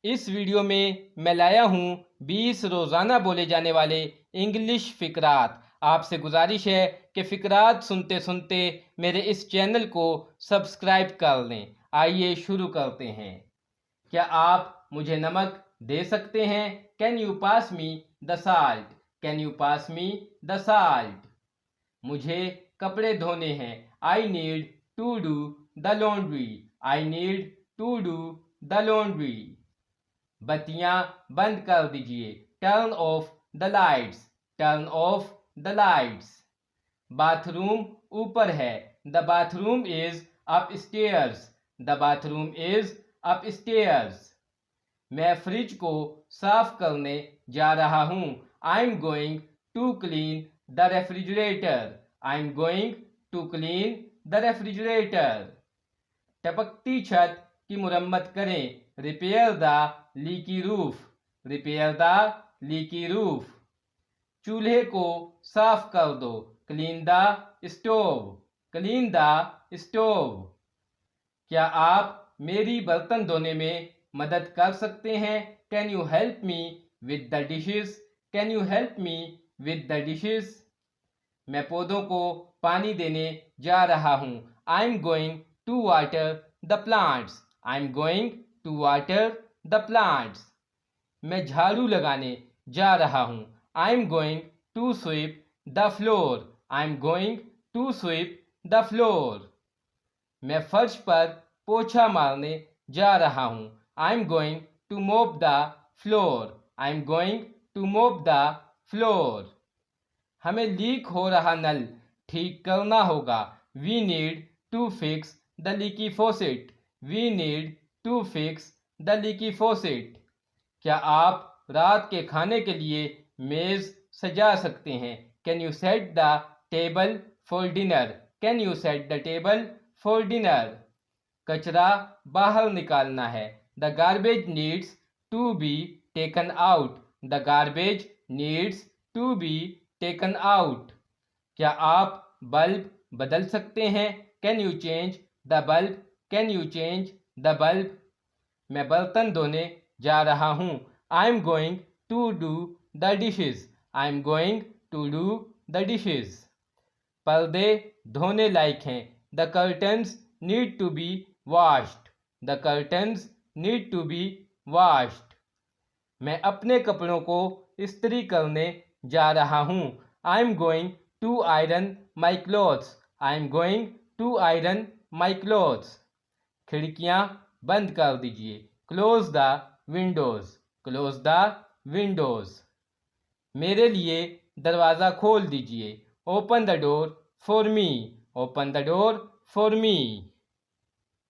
इस वीडियो में मैं लाया हूँ 20 रोज़ाना बोले जाने वाले इंग्लिश फ़िकरात। आपसे गुजारिश है कि फ़िकरात सुनते सुनते मेरे इस चैनल को सब्सक्राइब कर लें। आइए शुरू करते हैं। क्या आप मुझे नमक दे सकते हैं? Can you pass me the salt? Can you pass me the salt? मुझे कपड़े धोने हैं। I need to do the laundry. I need to do the laundry. बत्तियां बंद कर दीजिए। Turn off the lights. Turn off the lights. Bathroom ऊपर है। The bathroom is upstairs. The bathroom is upstairs. मैं फ्रिज को साफ करने जा रहा हूँ। I am going to clean the refrigerator. I am going to clean the refrigerator. टपकती छत की मुरम्मत करें। Repair the leaky roof. Repair the leaky roof. चूल्हे को साफ कर दो। Clean the stove. Clean the stove. क्या आप मेरी बर्तन धोने में मदद कर सकते हैं? Can you help me with the dishes? Can you help me with the dishes? मैं पौधों को पानी देने जा रहा हूँ। I am going to water the plants. I am going to water the plants. मैं झाड़ू लगाने जा रहा हूँ। I am going to sweep the floor. I am going to sweep the floor. मैं फर्श पर पोछा मारने जा रहा हूँ। I am going to mop the floor. I am going to mop the floor. हमें लीक हो रहा नल ठीक करना होगा। We need to fix the leaky faucet. We need to fix the leaky faucet. क्या आप रात के खाने के लिए मेज सजा सकते हैं? Can you set the table for dinner? Can you set the table for dinner? कचरा बाहर निकालना है। The garbage needs to be taken out. The garbage needs to be taken out. क्या आप बल्ब बदल सकते हैं? Can you change the bulb? Can you change the bulb? मैं बर्तन धोने जा रहा हूँ। I am going to do the dishes. I am going to do the dishes. पर्दे धोने लायक हैं। The curtains need to be washed. The curtains need to be washed. मैं अपने कपड़ों को इस्त्री करने जा रहा हूँ। I am going to iron my clothes. I am going to iron my clothes. खिड़कियाँ बंद कर दीजिए। Close the windows. Close the windows. मेरे लिए दरवाज़ा खोल दीजिए। Open the door for me. Open the door for me.